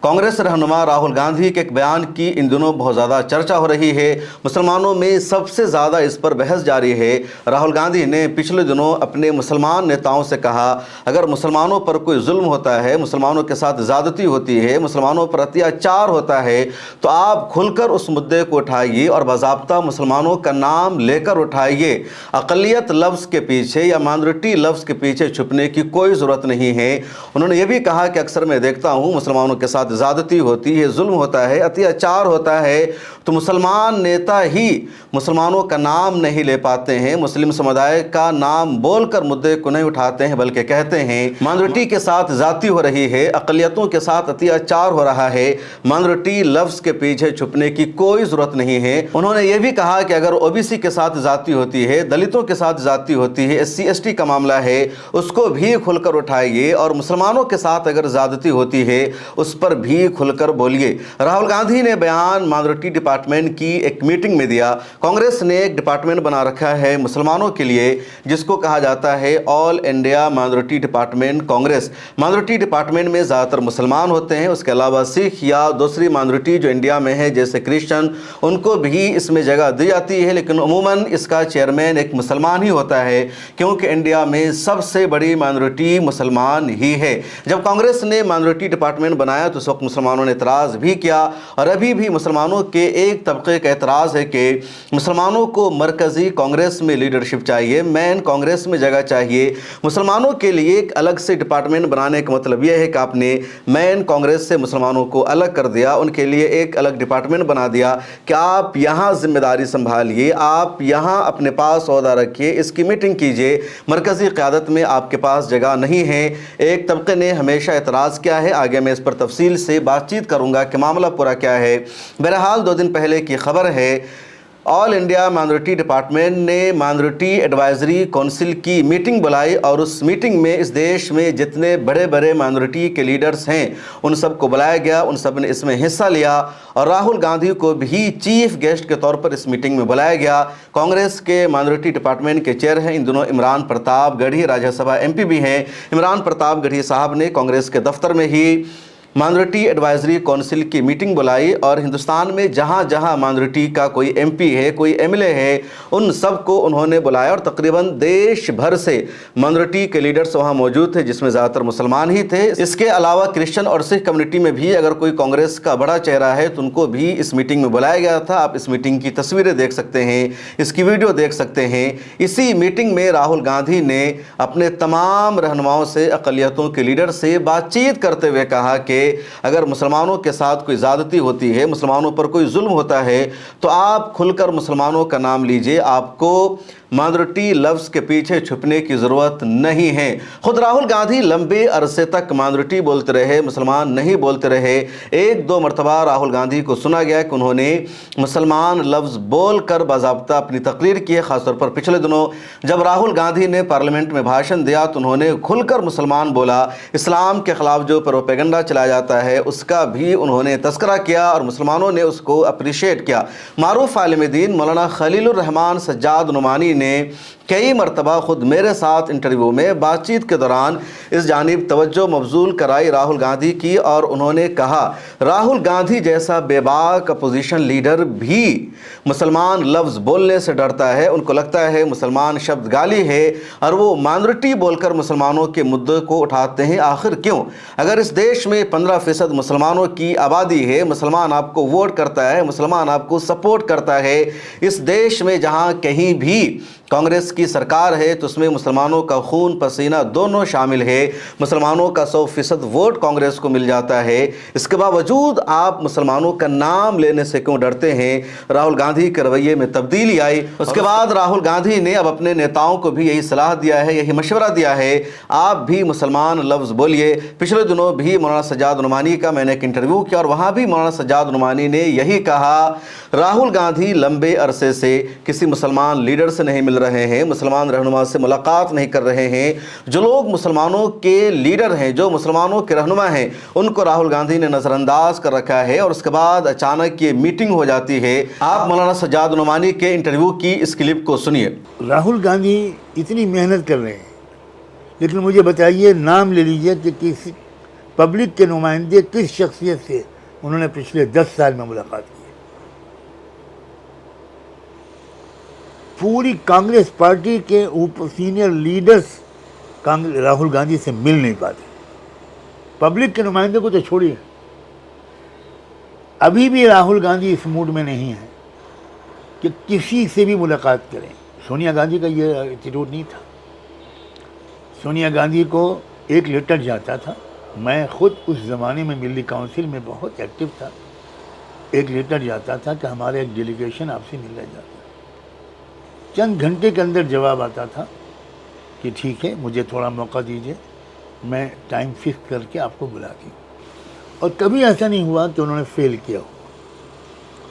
कांग्रेस रहनुमा राहुल गांधी के एक बयान की इन दिनों बहुत ज़्यादा चर्चा हो रही है। मुसलमानों में सबसे ज़्यादा इस पर बहस जारी है। राहुल गांधी ने पिछले दिनों अपने मुसलमान नेताओं से कहा, अगर मुसलमानों पर कोई जुल्म होता है, मुसलमानों के साथ ज़्यादती होती है, मुसलमानों पर अत्याचार होता है, तो आप खुलकर उस मुद्दे को उठाइए और बाज़ाब्ता मुसलमानों का नाम लेकर उठाइए। अक़लियत लफ्ज़ के पीछे या माइनॉरिटी लफ्ज़ के पीछे छुपने की कोई ज़रूरत नहीं है। उन्होंने ये भी कहा कि अक्सर मैं देखता हूँ मुसलमानों के साथ ज़्यादती होती है, जुल्म होता है, अत्याचार होता है, तो मुसलमान नेता ही मुसलमानों का नाम नहीं ले पाते हैं, मुस्लिम समुदाय का नाम बोलकर मुद्दे को नहीं उठाते हैं, बल्कि कहते हैं माइनॉरिटी के साथ ज़्यादती हो रही है, अक़लियतों के साथ अत्याचार हो रहा है। माइनॉरिटी लफ्ज़ के पीछे छुपने की कोई ज़रूरत नहीं है। उन्होंने ये भी कहा कि अगर ओबीसी के साथ ज़्यादती होती है, दलितों के साथ ज़्यादती होती है, SC ST का मामला है, उसको भी खुलकर उठाइए, और मुसलमानों के साथ अगर ज़्यादती होती है उस पर भी खुलकर बोलिए। राहुल गांधी ने बयान माइनॉरिटी डिपार्टमेंट की एक मीटिंग में दिया। कांग्रेस ने एक डिपार्टमेंट बना रखा है मुसलमानों के लिए, जिसको कहा जाता है all India minority department Congress. Minority department में ज़्यादातर मुसलमान होते हैं, उसके अलावा सिख या दूसरी माइनॉरिटी जो इंडिया में है जैसे क्रिश्चियन, उनको भी इसमें जगह दी जाती है, लेकिन अमूमन इसका चेयरमैन एक मुसलमान ही होता है, क्योंकि इंडिया में सबसे बड़ी माइनॉरिटी मुसलमान ही है। जब कांग्रेस ने माइनॉरिटी डिपार्टमेंट बनाया तो उस वक्त मुसलमानों ने एतराज़ भी किया, और अभी भी मुसलमानों के एक तबके का एतराज़ है कि मुसलमानों को मरकज़ी कांग्रेस में लीडरशिप चाहिए, मेन कांग्रेस में जगह चाहिए। मुसलमानों के लिए एक अलग से डिपार्टमेंट बनाने का मतलब यह है कि आपने मेन कांग्रेस से मुसलमानों को अलग कर दिया, उनके लिए एक अलग डिपार्टमेंट बना दिया कि आप यहाँ जिम्मेदारी संभालिए, आप यहाँ अपने पास ओहदा रखिए, इसकी मीटिंग कीजिए, मरकज़ी क़यादत में आपके पास जगह नहीं है। एक तबके ने हमेशा एतराज़ किया है, आगे मैं इस पर तफसील से बातचीत करूंगा कि मामला पूरा क्या है। बहरहाल 2 दिन पहले की खबर है, ऑल इंडिया माइनॉरिटी डिपार्टमेंट ने माइनॉरिटी एडवाइजरी काउंसिल की मीटिंग बुलाई, और उस मीटिंग में इस देश में जितने बड़े बड़े माइनॉरिटी के लीडर्स हैं उन सबको बुलाया गया, उन सब ने इसमें हिस्सा लिया, और राहुल गांधी को भी चीफ गेस्ट के तौर पर इस मीटिंग में बुलाया गया। कांग्रेस के माइनॉरिटी डिपार्टमेंट के चेयर हैं इन दिनों इमरान प्रताप गढ़ी, राज्यसभा MP भी हैं। इमरान प्रताप गढ़ी साहब ने कांग्रेस के दफ्तर में ही माइनॉरिटी एडवाइजरी काउंसिल की मीटिंग बुलाई, और हिंदुस्तान में जहाँ जहाँ माइनॉरिटी का कोई MP है, कोई MLA है, उन सबको उन्होंने बुलाया, और तकरीबन देश भर से माइनॉरिटी के लीडर्स वहाँ मौजूद थे, जिसमें ज़्यादातर मुसलमान ही थे। इसके अलावा क्रिश्चियन और सिख कम्युनिटी में भी अगर कोई कांग्रेस का बड़ा चेहरा है तो उनको भी इस मीटिंग में बुलाया गया था। आप इस मीटिंग की तस्वीरें देख सकते हैं, इसकी वीडियो देख सकते हैं। इसी मीटिंग में राहुल गांधी ने अपने तमाम रहनुमाओं से, अक़लियतों के लीडर से बातचीत करते हुए कहा कि अगर मुसलमानों के साथ कोई ज़्यादती होती है, मुसलमानों पर कोई जुल्म होता है, तो आप खुलकर मुसलमानों का नाम लीजिए, आपको माइनॉरिटी लफ्ज़ के पीछे छुपने की ज़रूरत नहीं है। खुद राहुल गांधी लंबे अरसे तक माइनॉरिटी बोलते रहे, मुसलमान नहीं बोलते रहे। 1-2 मरतबा राहुल गांधी को सुना गया कि उन्होंने मुसलमान लफ्ज़ बोल कर बाज़ाब्ता अपनी तकरीर की है। ख़ासतौर पर पिछले दिनों जब राहुल गांधी ने पार्लियामेंट में भाषण दिया तो उन्होंने खुलकर मुसलमान बोला। इस्लाम के ख़िलाफ़ जो प्रोपेगेंडा चलाया जाता है उसका भी उन्होंने तस्करा किया, और मुसलमानों ने उसको अप्रिशिएट किया। मारूफ आलिम दीन मौलाना खलीलुर रहमान सज्जाद नुमानी ने कई मरतबा ख़ुद मेरे साथ इंटरव्यू में बातचीत के दौरान इस जानिब तवज्जो मबजूल कराई राहुल गांधी की, और उन्होंने कहा राहुल गांधी जैसा बेबाक अपोजिशन लीडर भी मुसलमान लफ्ज़ बोलने से डरता है। उनको लगता है मुसलमान शब्द गाली है, और वो माइनॉरिटी बोलकर मुसलमानों के मुद्दे को उठाते हैं। आखिर क्यों? अगर इस देश में 15% मुसलमानों की आबादी है, मुसलमान आपको वोट करता है, मुसलमान आपको सपोर्ट करता है, इस देश में जहाँ कहीं भी कांग्रेस की सरकार है तो उसमें मुसलमानों का खून पसीना दोनों शामिल है, मुसलमानों का 100% वोट कांग्रेस को मिल जाता है। इसके बावजूद आप मुसलमानों का नाम लेने से क्यों डरते हैं? राहुल गांधी के रवैये में तब्दीली आई। उसके बाद राहुल गांधी ने अब अपने नेताओं को भी यही सलाह दिया है, यही मशवरा दिया है, आप भी मुसलमान लफ्ज़ बोलिए। पिछले दिनों भी मौलाना सज्जाद नुमानी का मैंने एक इंटरव्यू किया, और वहाँ भी मौलाना सज्जाद नुमानी ने यही कहा, राहुल गांधी लंबे अरसे से किसी मुसलमान लीडर से नहीं मिल रहे हैं, मुसलमान रहनुमा से मुलाकात नहीं कर रहे हैं। जो लोग मुसलमानों के लीडर हैं, जो मुसलमानों के रहनुमा हैं, उनको राहुल गांधी ने नज़रअंदाज कर रखा है, और उसके बाद अचानक ये मीटिंग हो जाती है। आप मौलाना सज्जाद नुमानी के इंटरव्यू की इस क्लिप को सुनिए। राहुल गांधी इतनी मेहनत कर रहे हैं, लेकिन मुझे बताइए, नाम ले लीजिए कि पब्लिक के नुमाइंदे किस शख्सियत से उन्होंने पिछले 10 साल में मुलाकात की है। पूरी कांग्रेस पार्टी के ऊपर सीनियर लीडर्स राहुल गांधी से मिल नहीं पाते। पब्लिक के नुमाइंदे को तो छोड़िए, अभी भी राहुल गांधी इस मूड में नहीं है कि किसी से भी मुलाकात करें। सोनिया गांधी का ये एटीट्यूड नहीं था। सोनिया गांधी को एक लेटर जाता था, मैं खुद उस ज़माने में मिली काउंसिल में बहुत एक्टिव था, एक लेटर जाता था कि हमारा एक डेलीगेशन आपसे मिलने जाता है। चंद घंटे के अंदर जवाब आता था कि ठीक है, मुझे थोड़ा मौका दीजिए, मैं टाइम फिक्स करके आपको बुलाती हूँ। और कभी ऐसा नहीं हुआ कि उन्होंने फेल किया हो,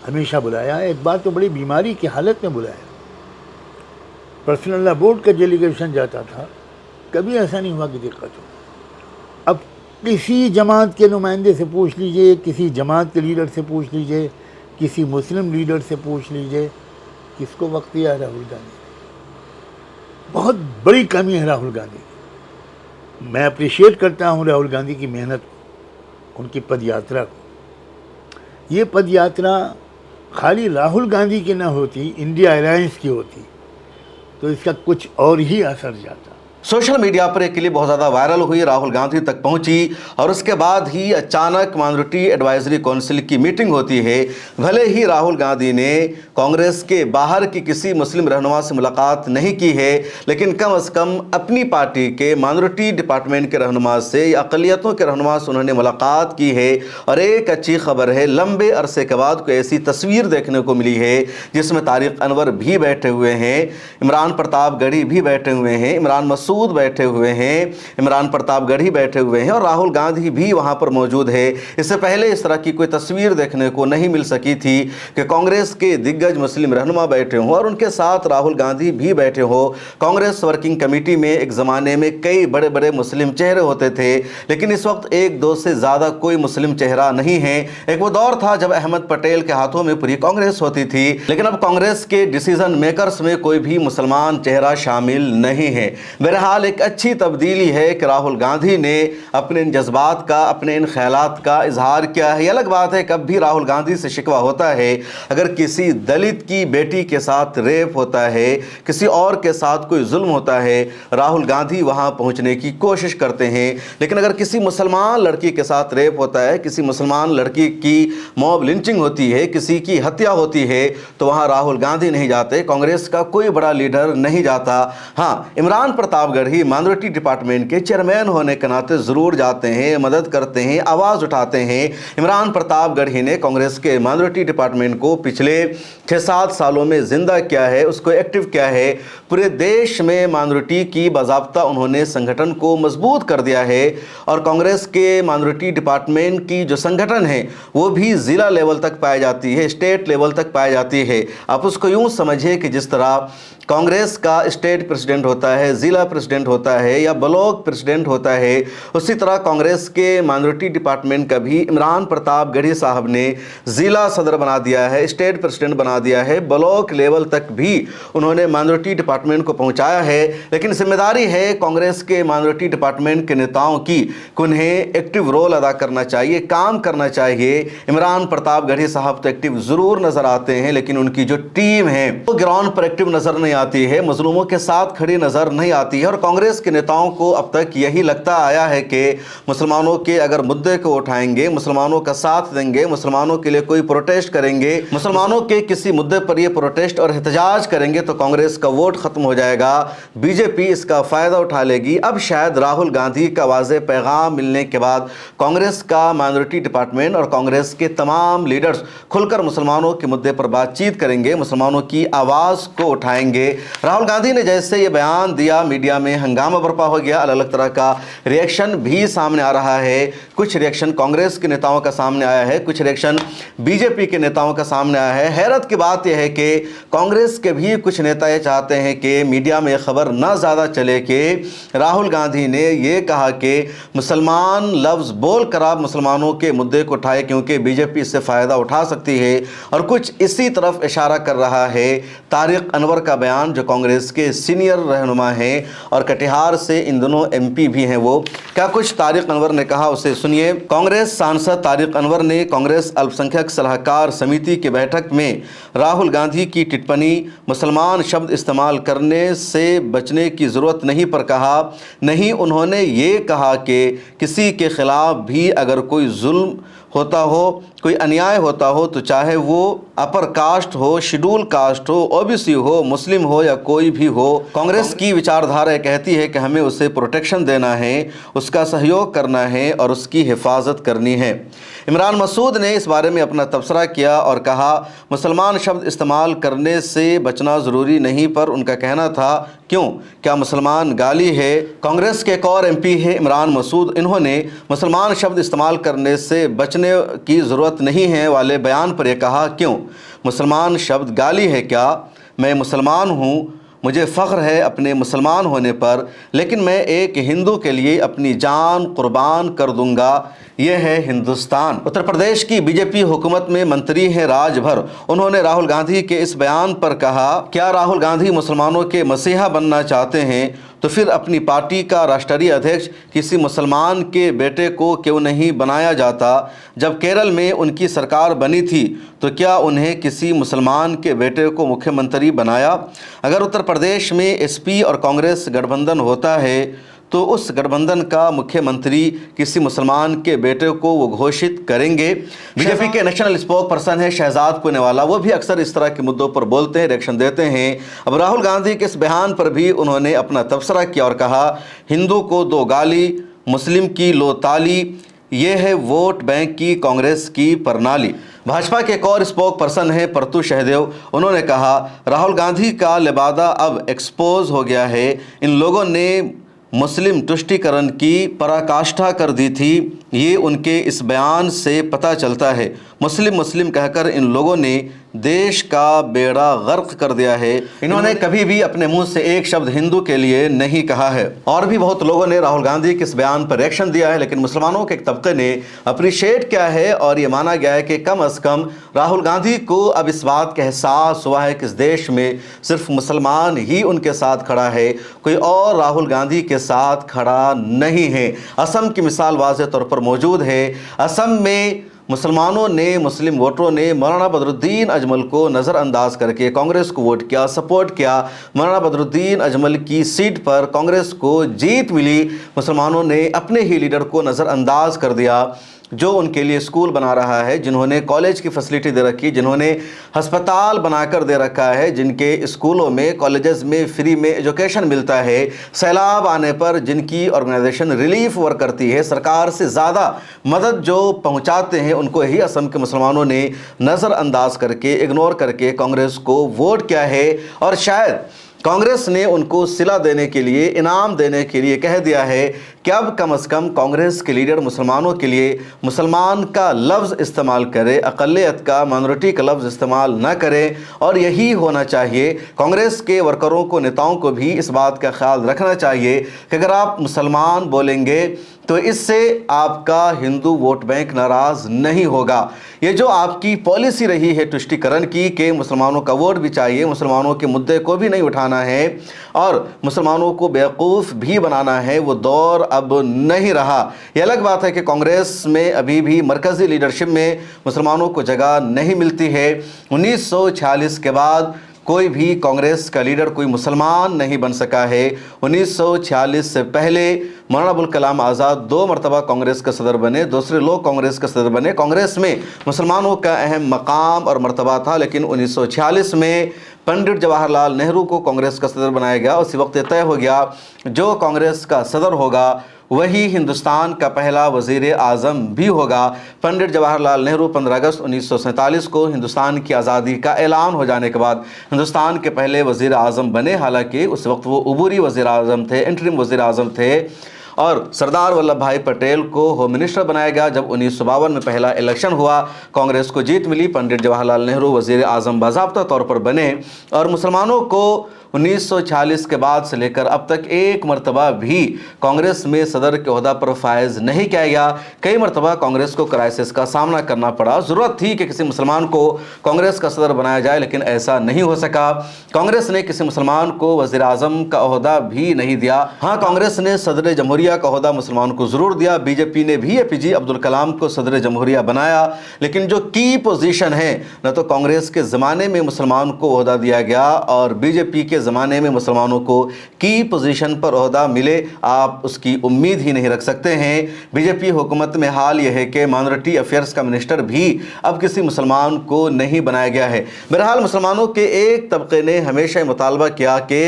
हमेशा बुलाया। एक बार तो बड़ी बीमारी की हालत में बुलाया, पर्सनल लॉ बोर्ड का डेलीगेशन जाता था, कभी ऐसा नहीं हुआ कि दिक्कत हो। अब किसी जमात के नुमाइंदे से पूछ लीजिए, किसी जमात के लीडर से पूछ लीजिए, किसी मुस्लिम लीडर से पूछ लीजिए, किसको वक्त दिया है राहुल गांधी? बहुत बड़ी कमी है राहुल गांधी की। मैं अप्रिशिएट करता हूँ राहुल गांधी की मेहनत को, उनकी पदयात्रा को। ये पदयात्रा खाली राहुल गांधी की न होती, इंडिया अलायंस की होती, तो इसका कुछ और ही असर जाता। सोशल मीडिया पर एक क्लिप बहुत ज़्यादा वायरल हुई, राहुल गांधी तक पहुंची और उसके बाद ही अचानक माइनॉरिटी एडवाइजरी काउंसिल की मीटिंग होती है। भले ही राहुल गांधी ने कांग्रेस के बाहर की किसी मुस्लिम रहनुमा से मुलाकात नहीं की है, लेकिन कम से कम अपनी पार्टी के माइनॉरिटी डिपार्टमेंट के रहनुमा से या अक़लियतों के रहनुमा से उन्होंने मुलाकात की है। और एक अच्छी खबर है, लंबे अरसे के बाद कोई ऐसी तस्वीर देखने को मिली है जिसमें तारिक अनवर भी बैठे हुए हैं, इमरान प्रतापगढ़ी भी बैठे हुए हैं, इमरान मसूद बैठे हुए हैं, इमरान प्रतापगढ़ी बैठे हुए हैं और राहुल गांधी भी वहां पर मौजूद है। इससे पहले इस तरह की कोई तस्वीर देखने को नहीं मिल सकी थी कि कांग्रेस के दिग्गज मुस्लिम रहनुमा बैठे हों और उनके साथ राहुल गांधी भी बैठे हो। कांग्रेस वर्किंग कमेटी में एक ज़माने में कई बड़े बड़े मुस्लिम चेहरे होते थे, लेकिन इस वक्त एक दो से ज़्यादा कोई मुस्लिम चेहरा नहीं है। एक वो दौर था जब अहमद पटेल के हाथों में पूरी कांग्रेस होती थी, लेकिन अब कांग्रेस के डिसीजन मेकर्स में कोई भी मुसलमान चेहरा शामिल नहीं है। बहरहाल एक अच्छी तब्दीली है कि राहुल गांधी ने अपने इन जज्बात का, अपने इन ख्यालात का इजहार किया है। ये अलग बात है, कब भी राहुल गांधी से शिकवा होता है अगर किसी दलित की बेटी के साथ रेप होता है, किसी और के साथ कोई जुल्म होता है, राहुल गांधी वहां पहुंचने की कोशिश करते हैं। लेकिन अगर किसी मुसलमान लड़की के साथ रेप होता है, किसी मुसलमान लड़की की मॉब लिंचिंग होती है, किसी की हत्या होती है, तो वहां राहुल गांधी नहीं जाते, कांग्रेस का कोई बड़ा लीडर नहीं जाता। हाँ, इमरान प्रतापगढ़ी माइनॉरिटी डिपार्टमेंट के चेयरमैन होने के नाते ज़रूर जाते हैं, मदद करते हैं, आवाज़ उठाते हैं। इमरान प्रतापगढ़ी ने कांग्रेस के माइनॉरिटी डिपार्टमेंट को पिछले 6-7 सालों में जिंदा किया है, उसको एक्टिव किया है। पूरे देश में माइनॉरिटी की बाज़ाब्ता उन्होंने संगठन को मजबूत कर दिया है और कांग्रेस के माइनॉरिटी डिपार्टमेंट की जो संगठन है वो भी ज़िला लेवल तक पाई जाती है, स्टेट लेवल तक पाई जाती है। आप उसको यूँ समझिए कि जिस तरह कांग्रेस का स्टेट प्रेसिडेंट होता है, ज़िला प्रेसिडेंट होता है या ब्लॉक प्रेसिडेंट होता है, उसी तरह कांग्रेस के माइनॉरिटी डिपार्टमेंट का भी इमरान प्रतापगढ़ी साहब ने ज़िला सदर बना दिया है, स्टेट प्रेसिडेंट बना दिया है, ब्लॉक लेवल तक भी उन्होंने माइनॉरिटी डिपार्टमेंट को पहुंचाया है। लेकिन जिम्मेदारी है कांग्रेस के माइनॉरिटी डिपार्टमेंट के नेताओं की, उन्हें एक्टिव रोल अदा करना चाहिए, काम करना चाहिए। इमरान प्रतापगढ़ी साहब तो एक्टिव ज़रूर नज़र आते हैं, लेकिन उनकी जो टीम है वो ग्राउंड पर एक्टिव नज़र नहीं आती है, मजलूमों के साथ खड़ी नज़र नहीं आती है। और कांग्रेस के नेताओं को अब तक यही लगता आया है कि मुसलमानों के अगर मुद्दे को उठाएंगे, मुसलमानों का साथ देंगे, मुसलमानों के लिए कोई प्रोटेस्ट करेंगे, मुसलमानों के किसी मुद्दे पर ये प्रोटेस्ट और एहतजाज करेंगे तो कांग्रेस का वोट खत्म हो जाएगा, बीजेपी इसका फ़ायदा उठा लेगी। अब शायद राहुल गांधी का वाज़ेह पैगाम मिलने के बाद कांग्रेस का माइनॉरिटी डिपार्टमेंट और कांग्रेस के तमाम लीडर्स खुलकर मुसलमानों के मुद्दे पर बातचीत करेंगे, मुसलमानों की आवाज़ को उठाएंगे। राहुल गांधी ने जैसे ये बयान दिया, मीडिया में हंगामा बरपा हो गया, अलग अलग तरह का रिएक्शन भी सामने आ रहा है। कुछ रिएक्शन कांग्रेस के नेताओं का सामने आया है, कुछ रिएक्शन बीजेपी के नेताओं का सामने आया है। हैरत की बात यह है कि कांग्रेस के भी कुछ नेता ये चाहते हैं कि मीडिया में खबर ना ज़्यादा चले कि राहुल गांधी ने ये कहा कि मुसलमान लफ्ज़ बोल कर आप मुसलमानों के मुद्दे को उठाए क्योंकि बीजेपी इससे फ़ायदा उठा सकती है। और कुछ इसी तरफ इशारा कर रहा है तारिक अनवर का बयान, जो कांग्रेस के सीनियर रहनुमा हैं और कटिहार से इन दोनों MP भी हैं। वो क्या कुछ तारिक अनवर ने कहा, उसे सुनिए। कांग्रेस सांसद तारिक अनवर ने कांग्रेस अल्पसंख्यक सलाहकार समिति की बैठक में राहुल गांधी की टिप्पणी मुसलमान शब्द इस्तेमाल करने से बचने की ज़रूरत नहीं पर कहा। नहीं, उन्होंने ये कहा कि किसी के खिलाफ भी अगर कोई जुल्म होता हो, कोई अन्याय होता हो, तो चाहे वो अपर कास्ट हो, शेड्यूल कास्ट हो, OBC हो, मुस्लिम हो या कोई भी हो, कांग्रेस की विचारधारा कहती है कि हमें उसे प्रोटेक्शन देना है, उसका सहयोग करना है और उसकी हिफाजत करनी है। इमरान मसूद ने इस बारे में अपना तबसरा किया और कहा मुसलमान शब्द इस्तेमाल करने से बचना ज़रूरी नहीं, पर उनका कहना था क्यों, क्या मुसलमान गाली है। कांग्रेस के एक और MP है इमरान मसूद, इन्होंने मुसलमान शब्द इस्तेमाल करने से बचने की ज़रूरत नहीं है वाले बयान पर यह कहा क्यों, मुसलमान शब्द गाली है क्या, मैं मुसलमान हूँ, मुझे फ़ख्र है अपने मुसलमान होने पर, लेकिन मैं एक हिंदू के लिए अपनी जान कुर्बान कर दूंगा, यह है हिंदुस्तान। उत्तर प्रदेश की BJP हुकूमत में मंत्री हैं राजभर, उन्होंने राहुल गांधी के इस बयान पर कहा क्या राहुल गांधी मुसलमानों के मसीहा बनना चाहते हैं तो फिर अपनी पार्टी का राष्ट्रीय अध्यक्ष किसी मुसलमान के बेटे को क्यों नहीं बनाया जाता। जब केरल में उनकी सरकार बनी थी तो क्या उन्हें किसी मुसलमान के बेटे को मुख्यमंत्री बनाया। अगर उत्तर प्रदेश में SP और कांग्रेस गठबंधन होता है तो उस गठबंधन का मुख्यमंत्री किसी मुसलमान के बेटे को वो घोषित करेंगे। BJP के नेशनल स्पोक पर्सन है शहजाद पूनेवाला, वो भी अक्सर इस तरह के मुद्दों पर बोलते हैं, रिएक्शन देते हैं। अब राहुल गांधी के इस बयान पर भी उन्होंने अपना तबसरा किया और कहा हिंदू को दो गाली, मुस्लिम की लो ताली, ये है वोट बैंक की कांग्रेस की प्रणाली। भाजपा के एक और स्पोक पर्सन है परतू शहदेव, उन्होंने कहा राहुल गांधी का लिबादा अब एक्सपोज हो गया है, इन लोगों ने मुस्लिम तुष्टीकरण की पराकाष्ठा कर दी थी, ये उनके इस बयान से पता चलता है। मुस्लिम मुस्लिम कहकर इन लोगों ने देश का बेड़ा गर्क कर दिया है। इन्होंने कभी भी अपने मुंह से एक शब्द हिंदू के लिए नहीं कहा है। और भी बहुत लोगों ने राहुल गांधी के इस बयान पर रिएक्शन दिया है, लेकिन मुसलमानों के एक तबके ने अप्रिशिएट किया है और ये माना गया है कि कम अज़ कम राहुल गांधी को अब इस बात का एहसास हुआ है कि इस देश में सिर्फ मुसलमान ही उनके साथ खड़ा है, कोई और राहुल गांधी के साथ खड़ा नहीं है। असम की मिसाल वाज़ेह तौर पर मौजूद है। असम में मुसलमानों ने, मुस्लिम वोटरों ने मौलाना बदरुद्दीन अजमल को नज़रअंदाज करके कांग्रेस को वोट किया, सपोर्ट किया। मौलाना बदरुद्दीन अजमल की सीट पर कांग्रेस को जीत मिली। मुसलमानों ने अपने ही लीडर को नज़रअंदाज कर दिया जो उनके लिए स्कूल बना रहा है, जिन्होंने कॉलेज की फैसिलिटी दे रखी, जिन्होंने हस्पताल बनाकर दे रखा है, जिनके स्कूलों में, कॉलेजेस में फ्री में एजुकेशन मिलता है। सैलाब आने पर जिनकी ऑर्गेनाइजेशन रिलीफ वर्क करती है, सरकार से ज़्यादा मदद जो पहुंचाते हैं, उनको ही असम के मुसलमानों ने नज़रअंदाज करके, इग्नोर करके कांग्रेस को वोट किया है। और शायद कांग्रेस ने उनको सिला देने के लिए, इनाम देने के लिए कह दिया है कि अब कम से कम कांग्रेस के लीडर मुसलमानों के लिए मुसलमान का लफ्ज़ इस्तेमाल करे, अक़लियत का, माइनॉरिटी का लफ्ज़ इस्तेमाल ना करे। और यही होना चाहिए। कांग्रेस के वर्करों को, नेताओं को भी इस बात का ख्याल रखना चाहिए कि अगर आप मुसलमान बोलेंगे तो इससे आपका हिंदू वोट बैंक नाराज़ नहीं होगा। ये जो आपकी पॉलिसी रही है तुष्टीकरण की कि मुसलमानों का वोट भी चाहिए, मुसलमानों के मुद्दे को भी नहीं उठाना है और मुसलमानों को बेवकूफ़ भी बनाना है, वो दौर अब नहीं रहा। ये अलग बात है कि कांग्रेस में अभी भी मरकज़ी लीडरशिप में मुसलमानों को जगह नहीं मिलती है। 1946 के बाद कोई भी कांग्रेस का लीडर कोई मुसलमान नहीं बन सका है। 1946 से पहले मौलाना अबुल कलाम आज़ाद 2 मरतबा कांग्रेस का सदर बने, दूसरे लोग कांग्रेस का सदर बने। कांग्रेस में मुसलमानों का अहम मकाम और मरतबा था, लेकिन 1946 में पंडित जवाहरलाल नेहरू को कांग्रेस का सदर बनाया गया। उसी वक्त तय हो गया जो कांग्रेस का सदर होगा वही हिंदुस्तान का पहला वज़ीर आज़म भी होगा। पंडित जवाहरलाल नेहरू 15 अगस्त 1947 को हिंदुस्तान की आज़ादी का ऐलान हो जाने के बाद हिंदुस्तान के पहले वज़ीर आज़म बने। हालांकि उस वक्त वो उबूरी वज़ीर आज़म थे, इंटरिम वज़ीर आज़म थे। और सरदार वल्लभ भाई पटेल को होम मिनिस्टर बनाया गया। जब 1952 में पहला इलेक्शन हुआ, कांग्रेस को जीत मिली, पंडित जवाहरलाल नेहरू वजीर आजम बाज़ाब्ता तौर पर बने और मुसलमानों को 1946 के बाद से लेकर अब तक एक मरतबा भी कांग्रेस में सदर के ओहदा पर फायज नहीं किया गया। कई मरतबा कांग्रेस को क्राइसिस का सामना करना पड़ा। ज़रूरत थी कि किसी मुसलमान को कांग्रेस का सदर बनाया जाए, लेकिन ऐसा नहीं हो सका। कांग्रेस ने किसी मुसलमान को वज़ीर आज़म का ओहदा भी नहीं दिया। हाँ, कांग्रेस ने सदर जमहूरिया का ओहदा मुसलमान को ज़रूर दिया। बीजेपी ने भी APJ अब्दुल कलाम को सदर जमहूरिया बनाया, लेकिन जो की पोजीशन है, न तो कांग्रेस के ज़माने में मुसलमान को ओहदा दिया गया और बीजेपी के ज़माने में मुसलमानों को की पोजीशन पर ओहदा मिले, आप उसकी उम्मीद ही नहीं रख सकते हैं। बीजेपी हुकूमत में हाल यह है कि माइनॉरिटी अफेयर्स का मिनिस्टर भी अब किसी मुसलमान को नहीं बनाया गया है। बहरहाल मुसलमानों के एक तबके ने हमेशा मुतालबा किया कि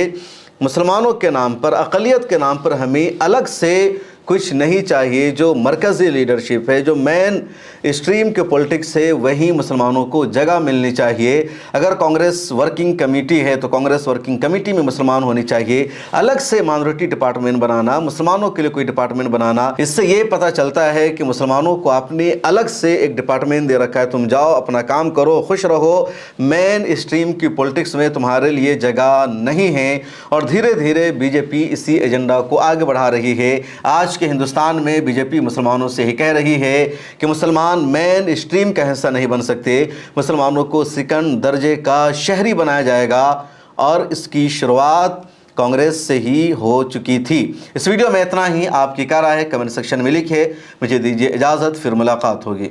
मुसलमानों के नाम पर, अक़लियत के नाम पर हमें अलग से कुछ नहीं चाहिए। जो मरकज़ी लीडरशिप है, जो मेन स्ट्रीम के पॉलिटिक्स है, वहीं मुसलमानों को जगह मिलनी चाहिए। अगर कांग्रेस वर्किंग कमेटी है तो कांग्रेस वर्किंग कमेटी में मुसलमान होनी चाहिए। अलग से माइनॉरिटी डिपार्टमेंट बनाना, मुसलमानों के लिए कोई डिपार्टमेंट बनाना, इससे ये पता चलता है कि मुसलमानों को आपने अलग से एक डिपार्टमेंट दे रखा है। तुम जाओ अपना काम करो, खुश रहो, मेन स्ट्रीम की पॉलिटिक्स में तुम्हारे लिए जगह नहीं है। और धीरे धीरे बीजेपी इसी एजेंडा को आगे बढ़ा रही है। आज के हिंदुस्तान में बीजेपी मुसलमानों से ही कह रही है कि मुसलमान मेन स्ट्रीम का हिस्सा नहीं बन सकते, मुसलमानों को सेकंड दर्जे का शहरी बनाया जाएगा और इसकी शुरुआत कांग्रेस से ही हो चुकी थी। इस वीडियो में इतना ही। आपकी क्या राय है कमेंट सेक्शन में लिखे। मुझे दीजिए इजाज़त, फिर मुलाकात होगी।